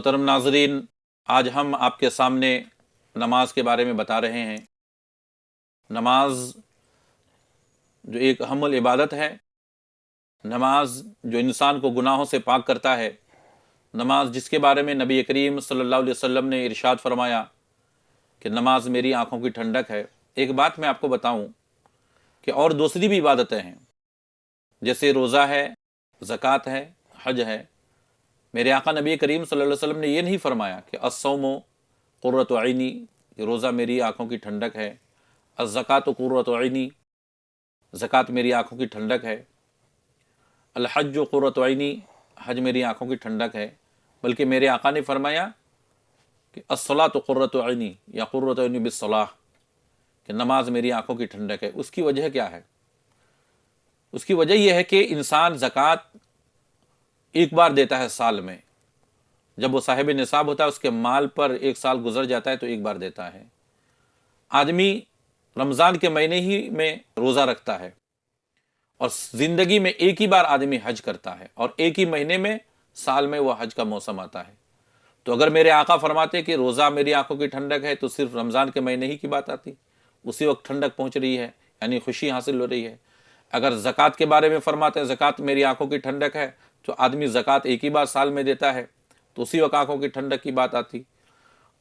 मोहतरम नाजरीन, आज हम आपके सामने नमाज के बारे में बता रहे हैं। नमाज जो एक अहम इबादत है, नमाज जो इंसान को गुनाहों से पाक करता है, नमाज जिसके बारे में नबी करीम सल्लल्लाहु अलैहि वसल्लम ने इरशाद फरमाया कि नमाज मेरी आंखों की ठंडक है। एक बात मैं आपको बताऊं कि और दूसरी भी इबादतें हैं, जैसे रोज़ा है, ज़कात है, हज है। मेरे आका नबी करीम सल्लल्लाहु अलैहि वसल्लम ने ये नहीं फरमाया कि अस्सौमु क़ुर्रतु ऐनी, रोज़ा मेरी आंखों की ठंडक है, अज़्ज़कातु क़ुर्रतु ऐनी, ज़कात मेरी आंखों की ठंडक है, अल हज्जु क़ुर्रतु ऐनी, हज मेरी आंखों की ठंडक है। बल्कि मेरे आका ने फरमाया कि अस्सलातु क़ुर्रतु ऐनी या क़ुर्रतु ऐनी बिस्सलाह, कि नमाज मेरी आंखों की ठंडक है। उसकी वजह क्या है? उसकी वजह यह है कि इंसान ज़कात एक बार देता है साल में। जब वो साहिब निसाब होता है, उसके माल पर एक साल गुजर जाता है तो एक बार देता है। आदमी रमज़ान के महीने ही में रोज़ा रखता है और ज़िंदगी में एक ही बार आदमी हज करता है, और एक ही महीने में साल में वह हज का मौसम आता है। तो अगर मेरे आका फरमाते कि रोज़ा मेरी आंखों की ठंडक है, तो सिर्फ रमज़ान के महीने ही की बात आती, उसी वक्त ठंडक पहुँच रही है, यानी खुशी हासिल हो रही है। अगर ज़कात के बारे में फरमाते हैं ज़कात मेरी आंखों की ठंडक है, तो आदमी ज़कात एक ही बार साल में देता है, तो उसी वक्त आंखों की ठंडक की बात आती।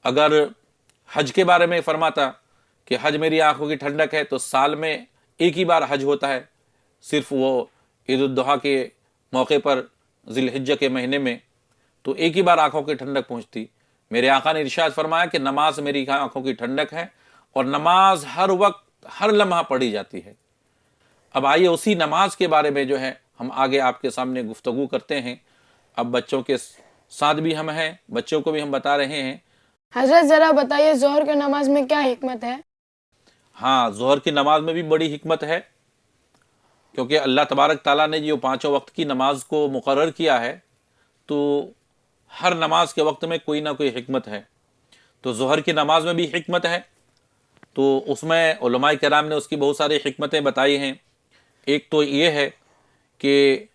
अगर हज के बारे में फरमाता कि हज मेरी आंखों की ठंडक है, तो साल में एक ही बार हज होता है, सिर्फ वो ईद उल अज़हा के मौके पर ज़िलहिज्जा के महीने में, तो एक ही बार आंखों की ठंडक पहुँचती। मेरे आका ने इरशाद फरमाया कि नमाज मेरी आंखों की ठंडक है, और नमाज हर वक्त हर लम्हा पढ़ी जाती है। अब आइए उसी नमाज के बारे में जो है हम आगे आपके सामने गुफ्तगू करते हैं। अब बच्चों के साथ भी हम हैं, बच्चों को भी हम बता रहे हैं। हजरत जरा बताइए जोहर की नमाज में क्या हिकमत है? हाँ, जोहर की नमाज में भी बड़ी हिकमत है, क्योंकि अल्लाह तबारक ताला ने जो पाँचों वक्त की नमाज को मुकर्रर किया है, तो हर नमाज के वक्त में कोई ना कोई हिकमत है। तो जोहर की नमाज में भी हिकमत है, तो उसमें उलमाए किराम ने उसकी बहुत सारी हिकमतें बताई हैं। एक तो ये है कि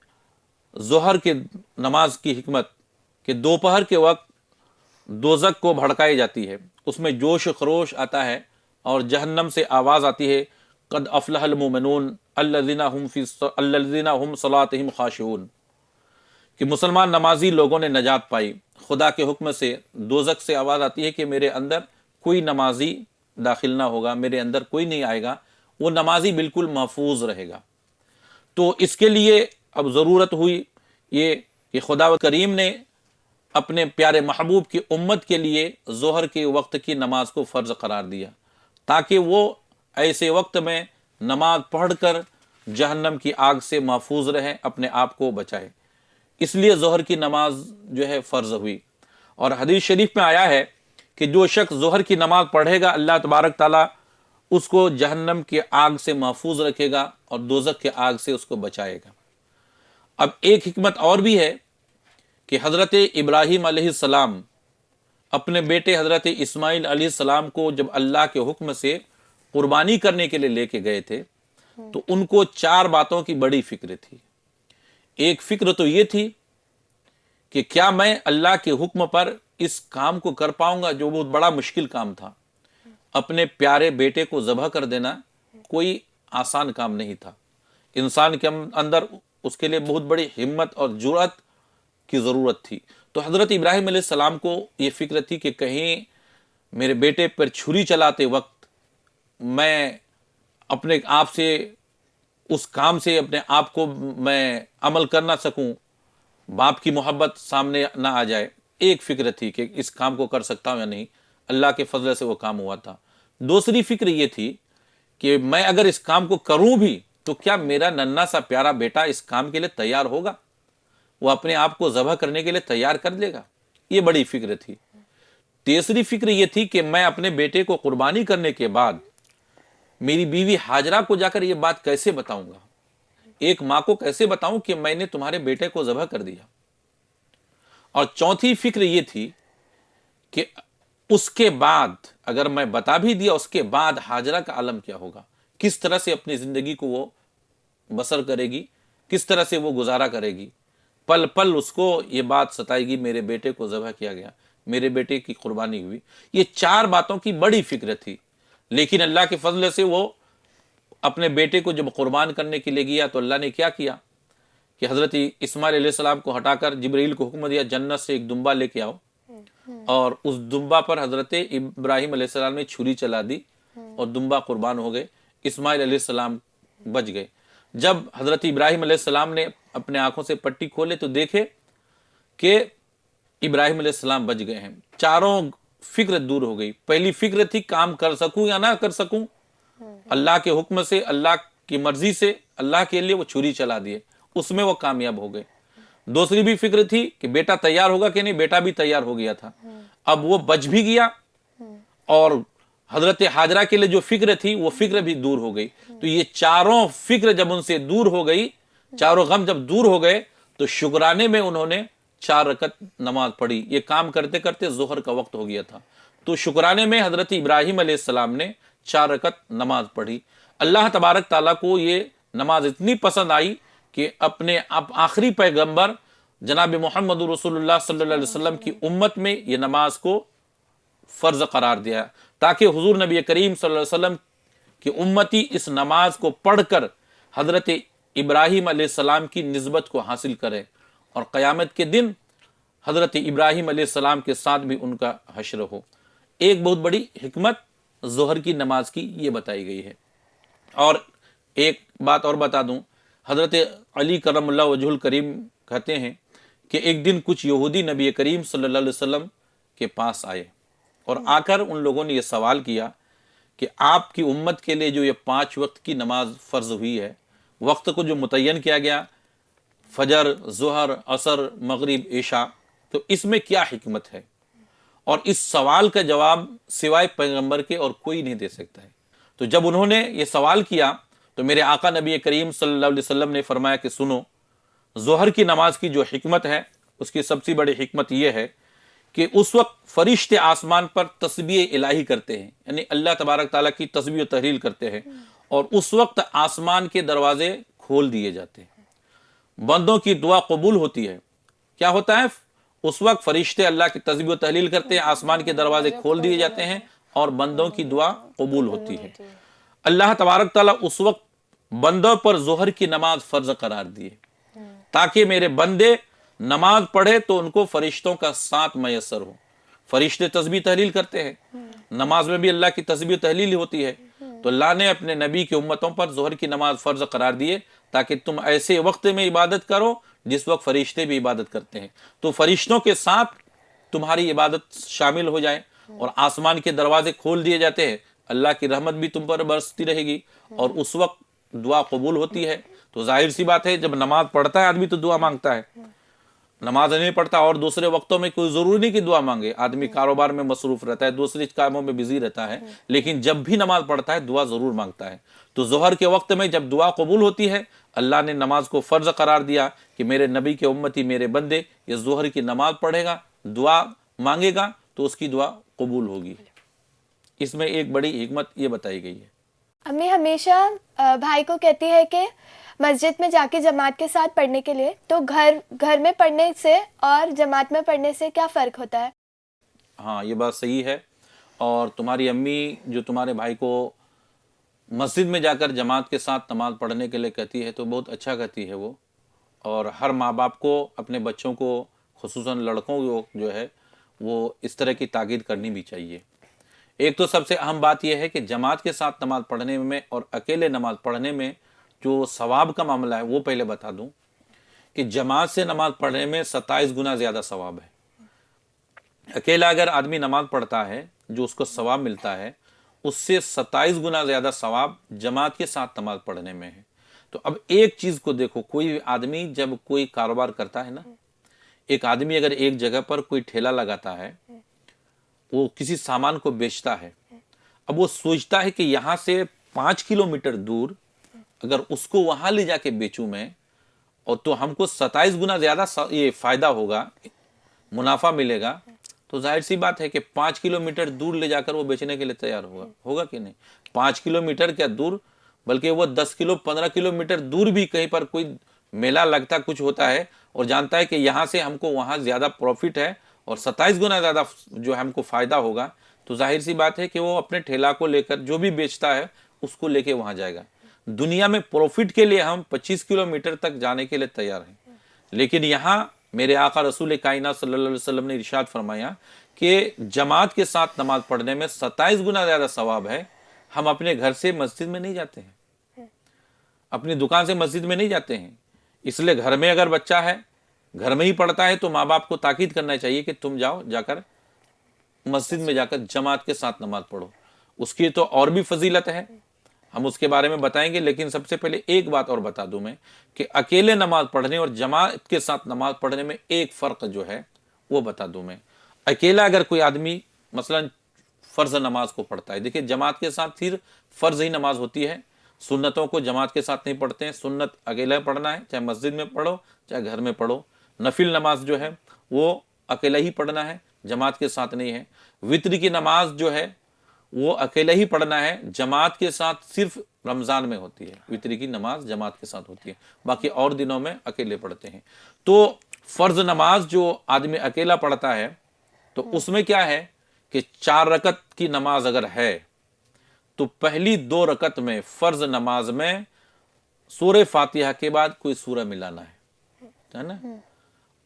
जोहर की नमाज की हिकमत कि दोपहर के वक्त दोज़ख को भड़काई जाती है, उसमें जोश खरोश आता है और जहन्नम से आवाज़ आती है, कद अफ़लहल मुमिनून अल्लज़ीना हुम सलातिहिम खाशिऊन, कि मुसलमान नमाजी लोगों ने नजात पाई। खुदा के हुक्म से दोज़ख से आवाज़ आती है कि मेरे अंदर कोई नमाजी दाखिल ना होगा, मेरे अंदर कोई नहीं आएगा, वो नमाजी बिल्कुल महफूज रहेगा। तो इसके लिए अब ज़रूरत हुई ये कि खुदा करीम ने अपने प्यारे महबूब की उम्मत के लिए ज़ोहर के वक्त की नमाज को फ़र्ज़ करार दिया, ताकि वो ऐसे वक्त में नमाज पढ़कर जहन्नम की आग से महफूज रहे, अपने आप को बचाए। इसलिए ज़ोहर की नमाज जो है फ़र्ज़ हुई। और हदीस शरीफ में आया है कि जो शख्स ज़ोहर की नमाज पढ़ेगा, अल्लाह तबारक ताला उसको जहन्नम की आग से महफूज रखेगा और दोज़ख की आग से उसको बचाएगा। अब एक हिकमत और भी है कि हज़रत इब्राहीम अलैहिस्सलाम अपने बेटे हज़रत इस्माइल अलैहिस्सलाम को जब अल्लाह के हुक्म से कुर्बानी करने के लिए लेके गए थे, तो उनको चार बातों की बड़ी फिक्र थी। एक फिक्र तो ये थी कि क्या मैं अल्लाह के हुक्म पर इस काम को कर पाऊंगा, जो बहुत बड़ा मुश्किल काम था। अपने प्यारे बेटे को ज़बह कर देना कोई आसान काम नहीं था। इंसान के अंदर उसके लिए बहुत बड़ी हिम्मत और जुर्अत की ज़रूरत थी। तो हज़रत इब्राहीम अलैहिस्सलाम को ये फिक्र थी कि कहीं मेरे बेटे पर छुरी चलाते वक्त मैं अपने आप से उस काम से अपने आप को मैं अमल कर ना सकूं, बाप की मोहब्बत सामने ना आ जाए। एक फिक्र थी कि इस काम को कर सकता हूं या नहीं। अल्लाह के फजल से वो काम हुआ था। दूसरी फिक्र ये थी कि मैं अगर इस काम को करूं भी, तो क्या मेरा नन्हा सा प्यारा बेटा इस काम के लिए तैयार होगा, वो अपने आप को ज़बह करने के लिए तैयार कर लेगा। ये बड़ी फिक्र थी। तीसरी फिक्र ये थी कि मैं अपने बेटे को कुर्बानी करने के बाद मेरी बीवी हाजरा को जाकर ये बात कैसे बताऊंगा, एक माँ को कैसे बताऊं कि मैंने तुम्हारे बेटे को ज़बह कर दिया। और चौथी फिक्र ये थी कि उसके बाद अगर मैं बता भी दिया, उसके बाद हाजरा का आलम क्या होगा, किस तरह से अपनी ज़िंदगी को वो बसर करेगी, किस तरह से वो गुजारा करेगी। پل پل اس کو یہ بات ستائے گی، میرے بیٹے کو ذبح کیا گیا، میرے بیٹے کی قربانی ہوئی۔ یہ 4 باتوں کی بڑی فکر تھی، لیکن اللہ کے فضل سے وہ اپنے بیٹے کو جب قربان کرنے کے لیے گیا تو اللہ نے کیا کیا کہ حضرت اسماعیل علیہ السلام کو ہٹا کر جبرائیل کو حکم دیا جنت سے ایک دمبا لے کے آؤ، اور اس دمبا پر حضرت ابراہیم علیہ السلام نے چھری چلا دی اور دمبا قربان ہو گئے، اسماعیل علیہ السلام بچ گئے۔ جب حضرت ابراہیم علیہ السلام نے اپنے آنکھوں سے پٹی کھولے تو دیکھے کہ ابراہیم علیہ السلام بچ گئے ہیں۔ چاروں فکر دور ہو گئی۔ پہلی فکر تھی کام کر سکوں یا نہ کر سکوں، اللہ کے حکم سے، اللہ کی مرضی سے، اللہ کے لیے وہ چھری چلا دیے، اس میں وہ کامیاب ہو گئے۔ دوسری بھی فکر تھی کہ بیٹا تیار ہوگا کہ نہیں، بیٹا بھی تیار ہو گیا تھا، اب وہ بچ بھی گیا، اور حضرت حاجرہ کے لیے جو فکر تھی وہ فکر بھی دور ہو گئی۔ تو یہ چاروں فکر جب ان سے دور ہو گئی، چاروں غم جب دور ہو گئے، تو شکرانے میں انہوں نے 4 رکعت نماز پڑھی۔ یہ کام کرتے کرتے ظہر کا وقت ہو گیا تھا، تو شکرانے میں حضرت ابراہیم علیہ السلام نے 4 رکعت نماز پڑھی۔ اللہ تبارک تعالیٰ کو یہ نماز اتنی پسند آئی کہ اپنے آخری پیغمبر جناب محمد رسول اللہ صلی اللہ علیہ وسلم کی امت میں یہ نماز کو فرض قرار دیا، تاکہ حضور نبی کریم صلی اللہ علیہ وسلم کی امتی اس نماز کو پڑھ کر حضرت ابراہیم علیہ السلام کی نسبت کو حاصل کرے، اور قیامت کے دن حضرت ابراہیم علیہ السلام کے ساتھ بھی ان کا حشر ہو۔ ایک بہت بڑی حکمت ظہر کی نماز کی یہ بتائی گئی ہے۔ اور ایک بات اور بتا دوں، حضرت علی کرم اللہ وجہ الکریم کہتے ہیں کہ ایک دن کچھ یہودی نبی کریم صلی اللہ علیہ وسلم کے پاس آئے، اور آ کر ان لوگوں نے یہ سوال کیا کہ آپ کی امت کے لیے جو یہ 5 وقت کی نماز فرض ہوئی ہے، وقت کو جو متعین کیا گیا، فجر، ظہر، عصر، مغرب، عشاء، تو اس میں کیا حکمت ہے؟ اور اس سوال کا جواب سوائے پیغمبر کے اور کوئی نہیں دے سکتا ہے۔ تو جب انہوں نے یہ سوال کیا تو میرے آقا نبی کریم صلی اللہ علیہ وسلم نے فرمایا کہ سنو، ظہر کی نماز کی جو حکمت ہے، اس کی سب سے بڑی حکمت یہ ہے کہ اس وقت فرشتے آسمان پر تسبیح الہی کرتے ہیں، یعنی اللہ تبارک تعالیٰ کی تسبیح و تحلیل کرتے ہیں، اور اس وقت آسمان کے دروازے کھول دیے جاتے ہیں، بندوں کی دعا قبول ہوتی ہے۔ کیا ہوتا ہے؟ اس وقت فرشتے اللہ کی تسبیح و تحلیل کرتے ہیں، آسمان کے دروازے کھول دیے جاتے ہیں، اور بندوں کی دعا قبول ہوتی ہے۔ اللہ تبارک تعالیٰ اس وقت بندوں پر ظہر کی نماز فرض قرار دیے، تاکہ میرے بندے نماز پڑھے تو ان کو فرشتوں کا ساتھ میسر ہو۔ فرشتے تسبیح تحلیل کرتے ہیں، نماز میں بھی اللہ کی تسبیح تحلیل ہوتی ہے، تو اللہ نے اپنے نبی کی امتوں پر ظہر کی نماز فرض قرار دیے تاکہ تم ایسے وقت میں عبادت کرو جس وقت فرشتے بھی عبادت کرتے ہیں، تو فرشتوں کے ساتھ تمہاری عبادت شامل ہو جائے، اور آسمان کے دروازے کھول دیے جاتے ہیں، اللہ کی رحمت بھی تم پر برستی رہے گی، اور اس وقت دعا قبول ہوتی ہے۔ تو ظاہر سی بات ہے، جب نماز پڑھتا ہے آدمی تو دعا مانگتا ہے، نماز نہیں پڑھتا اور دوسرے وقتوں میں کوئی ضروری نہیں کہ دعا مانگے، آدمی کاروبار میں مصروف رہتا ہے، دوسرے کاموں میں بزی رہتا ہے، لیکن جب بھی نماز پڑھتا ہے دعا ضرور مانگتا ہے۔ تو ظہر کے وقت میں جب دعا قبول ہوتی ہے، اللہ نے نماز کو فرض قرار دیا کہ میرے نبی کے امتی، میرے بندے یہ ظہر کی نماز پڑھے گا، دعا مانگے گا تو اس کی دعا قبول ہوگی۔ اس میں ایک بڑی حکمت یہ بتائی گئی ہے۔ امی ہمیشہ بھائی کو کہتی ہے کہ مسجد میں جا کے جماعت کے ساتھ پڑھنے کے لیے، تو گھر میں پڑھنے سے اور جماعت میں پڑھنے سے کیا فرق ہوتا ہے؟ ہاں، یہ بات صحیح ہے، اور تمہاری امی جو تمہارے بھائی کو مسجد میں جا کر جماعت کے ساتھ نماز پڑھنے کے لیے کہتی ہے تو بہت اچھا کہتی ہے وہ، اور ہر ماں باپ کو اپنے بچوں کو، خصوصاً لڑکوں کو جو ہے وہ اس طرح کی تاکید کرنی بھی چاہیے۔ ایک تو سب سے اہم بات یہ ہے کہ جماعت کے ساتھ نماز پڑھنے میں اور اکیلے نماز پڑھنے میں جو ثواب کا معاملہ ہے وہ پہلے بتا دوں کہ جماعت سے نماز پڑھنے میں 27 گنا زیادہ ثواب ہے۔ اکیلا اگر آدمی نماز پڑھتا ہے جو اس کو ثواب ملتا ہے، اس سے 27 گنا زیادہ ثواب جماعت کے ساتھ نماز پڑھنے میں ہے۔ تو اب ایک چیز کو دیکھو، کوئی آدمی جب کوئی کاروبار کرتا ہے نا، ایک آدمی اگر ایک جگہ پر کوئی ٹھیلا لگاتا ہے، وہ کسی سامان کو بیچتا ہے، اب وہ سوچتا ہے کہ یہاں سے 5 کلومیٹر دور اگر اس کو وہاں لے جا کے بیچوں میں، اور تو ہم کو 27 گنا زیادہ یہ فائدہ ہوگا، منافع ملے گا، تو ظاہر سی بات ہے کہ 5 کلومیٹر دور لے جا کر وہ بیچنے کے لیے تیار ہوگا کہ نہیں؟ 5 کلومیٹر کیا دور، بلکہ وہ 10 کلو 15 کلومیٹر دور بھی کہیں پر کوئی मेला लगता कुछ होता है और जानता है कि यहाँ से हमको वहाँ ज़्यादा प्रॉफिट है और 27 गुना ज़्यादा जो है हमको फ़ायदा होगा, तो जाहिर सी बात है कि वो अपने ठेला को लेकर जो भी बेचता है उसको लेके वहाँ जाएगा। दुनिया में प्रॉफिट के लिए हम 25 किलोमीटर तक जाने के लिए तैयार हैं, लेकिन यहाँ मेरे आका रसूल कायनात सल्लल्लाहु अलैहि वसल्लम ने इरशाद फरमाया कि जमात के साथ नमाज पढ़ने में 27 गुना ज़्यादा सवाब है। हम अपने घर से मस्जिद में नहीं जाते हैं, अपनी दुकान से मस्जिद में नहीं जाते हैं, इसलिए घर में अगर बच्चा है, घर में ही पढ़ता है, तो माँ बाप को ताकीद करना चाहिए कि तुम जाओ, जाकर मस्जिद में जाकर जमात के साथ नमाज पढ़ो। उसकी तो और भी फजीलत है, हम उसके बारे में बताएंगे, लेकिन सबसे पहले एक बात और बता दूं मैं कि अकेले नमाज पढ़ने और जमात के साथ नमाज पढ़ने में एक फ़र्क जो है वो बता दूं मैं। अकेला अगर कोई आदमी मसलन फ़र्ज नमाज को पढ़ता है, देखिए जमात के साथ सिर्फ फ़र्ज ही नमाज होती है, सुन्नतों को जमात के साथ नहीं पढ़ते हैं। सुन्नत अकेला पढ़ना है, चाहे मस्जिद में पढ़ो चाहे घर में पढ़ो। नफिल नमाज जो है वो अकेला ही पढ़ना है, जमात के साथ नहीं है। वित्र की नमाज जो है वो अकेला ही पढ़ना है, जमात के साथ सिर्फ रमज़ान में होती है। वित्र की नमाज जमात के साथ होती है, बाकी और दिनों में अकेले पढ़ते हैं। तो फ़र्ज नमाज जो आदमी अकेला पढ़ता है तो उसमें क्या है कि 4 रकत की नमाज अगर है तो पहली 2 रकत में फ़र्ज नमाज में सूरह फातिहा के बाद कोई सूरह मिलाना है ना,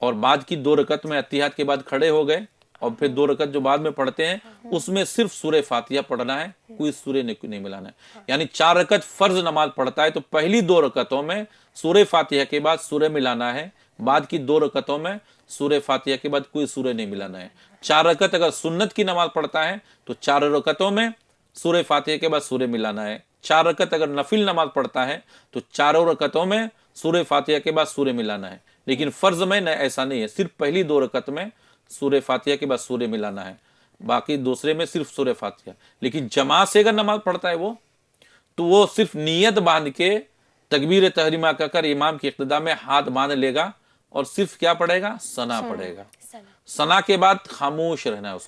और बाद की 2 रकत में अत्तिहाद के बाद खड़े हो गए और फिर 2 रकत जो बाद में पढ़ते हैं उसमें सिर्फ सूरह फातिहा पढ़ना है, कोई सूरह नहीं मिलाना है। यानी 4 रकत फर्ज नमाज पढ़ता है तो पहली 2 रकतों में सूरह फातिहा के बाद सूरह मिलाना है, बाद की 2 रकतों में सूरह फातिहा के बाद कोई सूरह नहीं मिलाना है। 4 रकत अगर सुन्नत की नमाज पढ़ता है तो 4 रकतों में सूरह फातिहा के बाद सूरह मिलाना है। 4 रकत अगर नफिल नमाज पढ़ता है तो 4 रकतों में सूरह फातिहा के बाद सूरह मिलाना है। लेकिन फर्ज में ऐसा नहीं है, सिर्फ पहली 2 रकत में सूरह फातिहा के बाद सूरह मिलाना है, बाकी दूसरे में सिर्फ सूरह फातिहा। लेकिन जमात से अगर नमाज पढ़ता है वो सिर्फ नियत बांध के तकबीर तहरीमा कहकर इमाम की इक्तदा में हाथ बांध लेगा और सिर्फ क्या पढ़ेगा, सना पढ़ेगा। सना के बाद खामोश रहना है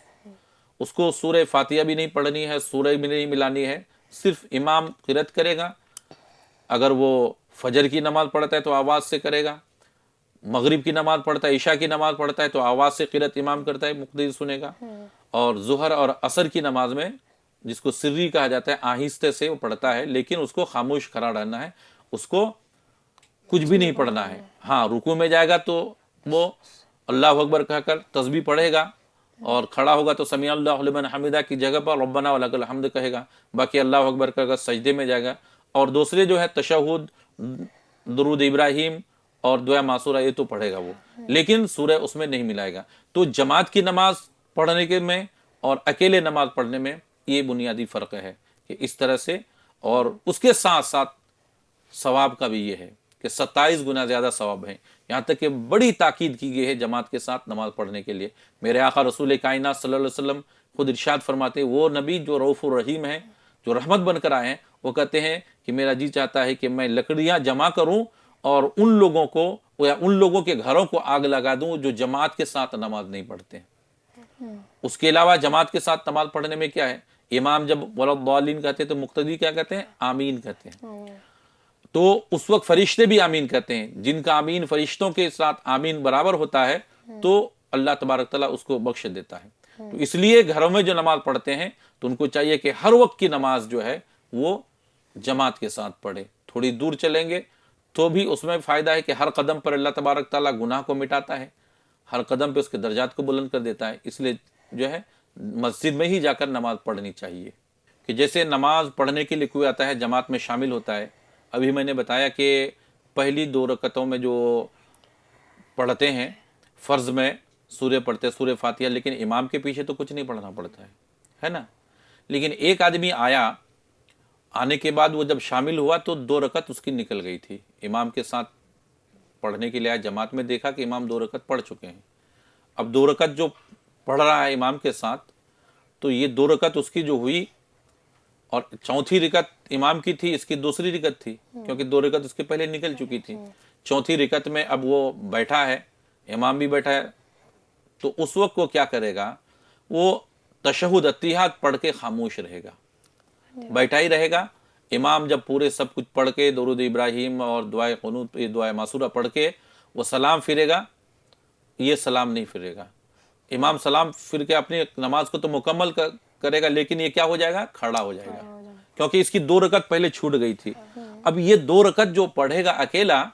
उसको सूरह फातिहा भी नहीं पढ़नी है, सूरह भी नहीं मिलानी है, सिर्फ इमाम क़िरात करेगा। अगर वो फजर की नमाज पढ़ता है तो आवाज़ से करेगा, मगरिब की नमाज पढ़ता है, ईशा की नमाज पढ़ता है तो आवाज़ से क़िरात इमाम करता है, मुक़्तदी सुनेगा। और ज़ुहर और असर की नमाज में जिसको सिर्री कहा जाता है, आहिस्ते से वो पढ़ता है, लेकिन उसको खामोश खड़ा रहना है, उसको कुछ भी नहीं पढ़ना है। हाँ, रुकू में जाएगा तो वो अल्लाह अकबर कहकर तस्बीह पढ़ेगा और खड़ा होगा तो समी अल्लाहु लिमन हमिदा की जगह पर रब्बना वलकल हम्द कहेगा, बाकी अल्लाह अकबर कहकर सजदे में जाएगा। और दूसरे जो है तशहुद, दुरूद इब्राहिम और दुआ मासूरा ये तो पढ़ेगा वो, लेकिन सूरह उसमें नहीं मिलाएगा। तो जमात की नमाज पढ़ने के में और अकेले नमाज पढ़ने में ये बुनियादी फ़र्क है कि इस तरह से। और उसके साथ साथ सवाब का भी ये है कि 27 गुना ज़्यादा सवाब है। यहाँ तक कि बड़ी ताकीद की गई है जमात के साथ नमाज पढ़ने के लिए। मेरे आका रसूल कायनात सल्लल्लाहु अलैहि वसल्लम खुद इरशाद फरमाते, वो नबी जो रऊफ़ुर रहीम है, जो रहमत बनकर आए हैं, वो कहते हैं कि मेरा जी चाहता है कि मैं लकड़ियाँ जमा करूँ और उन लोगों को या उन लोगों के घरों को आग लगा दूं जो जमात के साथ नमाज नहीं पढ़ते हैं। उसके अलावा जमात के साथ नमाज पढ़ने में क्या है, इमाम जब वलद्दालिन कहते हैं तो मुक्तदी क्या कहते हैं, आमीन कहते हैं। तो उस वक्त फरिश्ते भी आमीन कहते हैं। जिनका आमीन फरिश्तों के साथ आमीन बराबर होता है तो अल्लाह तबारक तआला उसको बख्श देता है। तो इसलिए घरों में जो नमाज पढ़ते हैं तो उनको चाहिए कि हर वक्त की नमाज जो है वो जमात के साथ पढ़े। थोड़ी दूर चलेंगे तो भी उसमें फ़ायदा है कि हर कदम पर अल्लाह तबारक ताला गुनाह को मिटाता है, हर कदम पे उसके दर्जात को बुलंद कर देता है। इसलिए जो है मस्जिद में ही जाकर नमाज पढ़नी चाहिए। कि जैसे नमाज पढ़ने के लिए कोई आता है जमात में शामिल होता है, अभी मैंने बताया कि पहली 2 रकतों में जो पढ़ते हैं फ़र्ज़ में सूरह पढ़ते हैं, सूरह फातिहा, लेकिन इमाम के पीछे तो कुछ नहीं पढ़ना पड़ता है ना। लेकिन एक आदमी आने के बाद वो जब शामिल हुआ तो 2 रकत उसकी निकल गई थी। इमाम के साथ पढ़ने के लिए आया, जमात में देखा कि इमाम 2 रकत पढ़ चुके हैं। अब 2 रकत जो पढ़ रहा है इमाम के साथ, तो ये 2 रकत उसकी जो हुई और चौथी रकत इमाम की थी, इसकी दूसरी रकत थी, क्योंकि 2 रकत उसके पहले निकल चुकी थी। चौथी रकत में अब वो बैठा है, इमाम भी बैठा है, तो उस वक्त वो क्या करेगा, वो तशहुद अत्तिहाद पढ़ के खामोश रहेगा, बैठा ही रहेगा। امام جب پورے سب کچھ پڑھ کے درود ابراہیم اور دعائے قنوت دعائے معصورہ پڑھ کے وہ سلام پھرے گا، یہ سلام نہیں پھرے گا۔ امام سلام پھر کے اپنی نماز کو تو مکمل کرے گا، لیکن یہ کیا ہو جائے گا؟ کھڑا ہو جائے گا، کیونکہ اس کی 2 رکعت پہلے چھوٹ گئی تھی۔ اب یہ 2 رکعت جو پڑھے گا اکیلا،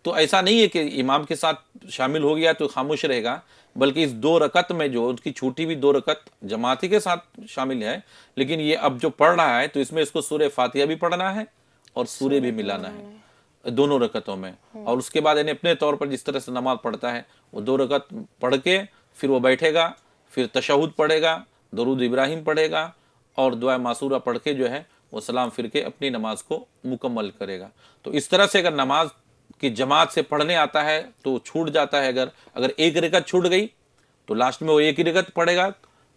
تو ایسا نہیں ہے کہ امام کے ساتھ شامل ہو گیا تو خاموش رہے گا، بلکہ اس 2 رکعت میں جو اس کی چھوٹی بھی 2 رکعت جماعتی کے ساتھ شامل ہے، لیکن یہ اب جو پڑھ رہا ہے تو اس میں اس کو سورہ فاتحہ بھی پڑھنا ہے اور سورہ بھی ملانا ہے دونوں رکعتوں میں، اور اس کے بعد یعنی اپنے طور پر جس طرح سے نماز پڑھتا ہے وہ 2 رکعت پڑھ کے پھر وہ بیٹھے گا، پھر تشہد پڑھے گا، درود ابراہیم پڑھے گا اور دعائے معصورہ پڑھ کے جو ہے وہ سلام پھر کے اپنی نماز کو مکمل کرے گا۔ تو اس طرح سے اگر نماز کی جماعت سے پڑھنے آتا ہے تو چھوٹ جاتا ہے، اگر 1 رکعت چھوٹ گئی تو لاسٹ میں وہ 1 ہی رکعت پڑھے گا،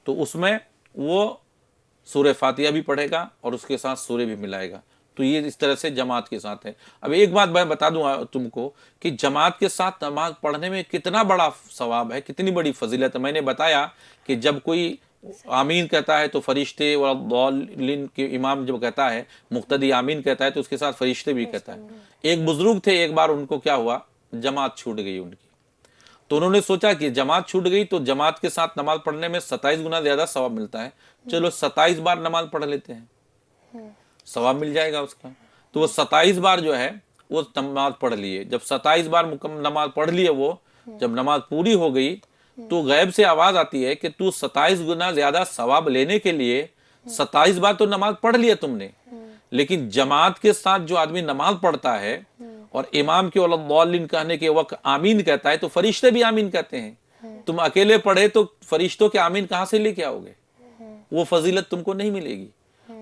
تو اس میں وہ سورہ فاتحہ بھی پڑھے گا اور اس کے ساتھ سورہ بھی ملائے گا۔ تو یہ اس طرح سے جماعت کے ساتھ ہے۔ اب ایک بات میں بتا دوں تم کو کہ جماعت کے ساتھ نماز پڑھنے میں کتنا بڑا ثواب ہے، کتنی بڑی فضیلت ہے۔ میں نے بتایا کہ جب کوئی آمین کہتا ہے تو فرشتے والضالین کے امام جب کہتا ہے، مقتدی آمین کہتا ہے تو اس کے ساتھ فرشتے بھی کہتا ہے۔ ایک بزرگ تھے، ایک بار ان کو کیا ہوا، جماعت چھوٹ گئی ان کی، تو انہوں نے سوچا کہ جماعت چھوٹ گئی تو جماعت کے ساتھ نماز پڑھنے میں 27 گنا زیادہ ثواب ملتا ہے، چلو 27 بار نماز پڑھ لیتے ہیں، ثواب مل جائے گا اس کا۔ تو وہ 27 بار جو ہے وہ نماز پڑھ لیے۔ جب 27 بار نماز پڑھ لیے، وہ جب نماز پوری ہو گئی تو غیب سے آواز آتی ہے کہ تو 27 گنا زیادہ ثواب لینے کے لیے 27 بار تو نماز پڑھ لیا تم نے، لیکن جماعت کے ساتھ جو آدمی نماز پڑھتا ہے اور امام کے والضالین کہنے کے وقت آمین کہتا ہے تو فرشتے بھی آمین کہتے ہیں۔ تم اکیلے پڑھے تو فرشتوں کے آمین کہاں سے لے کے آؤ گے؟ وہ فضیلت تم کو نہیں ملے گی۔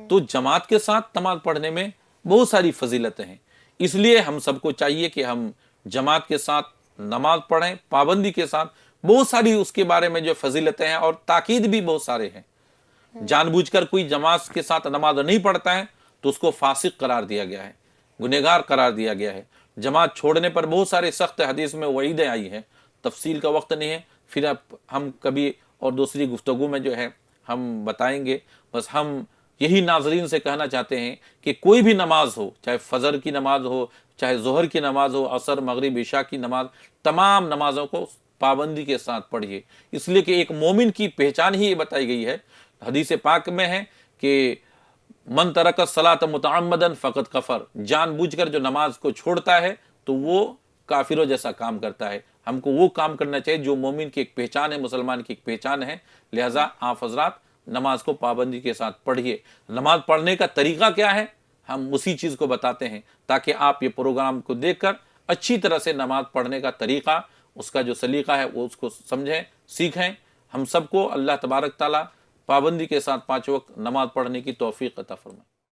تو جماعت کے ساتھ نماز پڑھنے میں بہت ساری فضیلتیں ہیں، اس لیے ہم سب کو چاہیے کہ ہم جماعت کے ساتھ نماز پڑھیں پابندی کے ساتھ۔ بہت ساری اس کے بارے میں جو فضیلتیں ہیں اور تاکید بھی بہت سارے ہیں۔ جان بوجھ کر کوئی جماعت کے ساتھ نماز نہیں پڑھتا ہے تو اس کو فاسق قرار دیا گیا ہے، گنہگار قرار دیا گیا ہے۔ جماعت چھوڑنے پر بہت سارے سخت حدیث میں وعیدیں آئی ہیں، تفصیل کا وقت نہیں ہے، پھر اب ہم کبھی اور دوسری گفتگو میں جو ہے ہم بتائیں گے۔ بس ہم یہی ناظرین سے کہنا چاہتے ہیں کہ کوئی بھی نماز ہو، چاہے فجر کی نماز ہو، چاہے ظہر کی نماز ہو، عصر، مغرب، عشاء کی نماز، تمام نمازوں کو پابندی کے ساتھ پڑھیے، اس لیے کہ ایک مومن کی پہچان ہی یہ بتائی گئی ہے، حدیث پاک میں ہے کہ من ترک الصلاۃ متعمدا فقد کفر، جان بوجھ کر جو نماز کو چھوڑتا ہے تو وہ کافروں جیسا کام کرتا ہے۔ ہم کو وہ کام کرنا چاہیے جو مومن کی ایک پہچان ہے، مسلمان کی ایک پہچان ہے۔ لہٰذا آپ حضرات نماز کو پابندی کے ساتھ پڑھیے۔ نماز پڑھنے کا طریقہ کیا ہے، ہم اسی چیز کو بتاتے ہیں تاکہ آپ یہ پروگرام کو دیکھ کر اچھی طرح سے نماز پڑھنے کا طریقہ، اس کا جو سلیقہ ہے وہ اس کو سمجھیں، سیکھیں۔ ہم سب کو اللہ تبارک تعالیٰ پابندی کے ساتھ 5 وقت نماز پڑھنے کی توفیق عطا فرمائے۔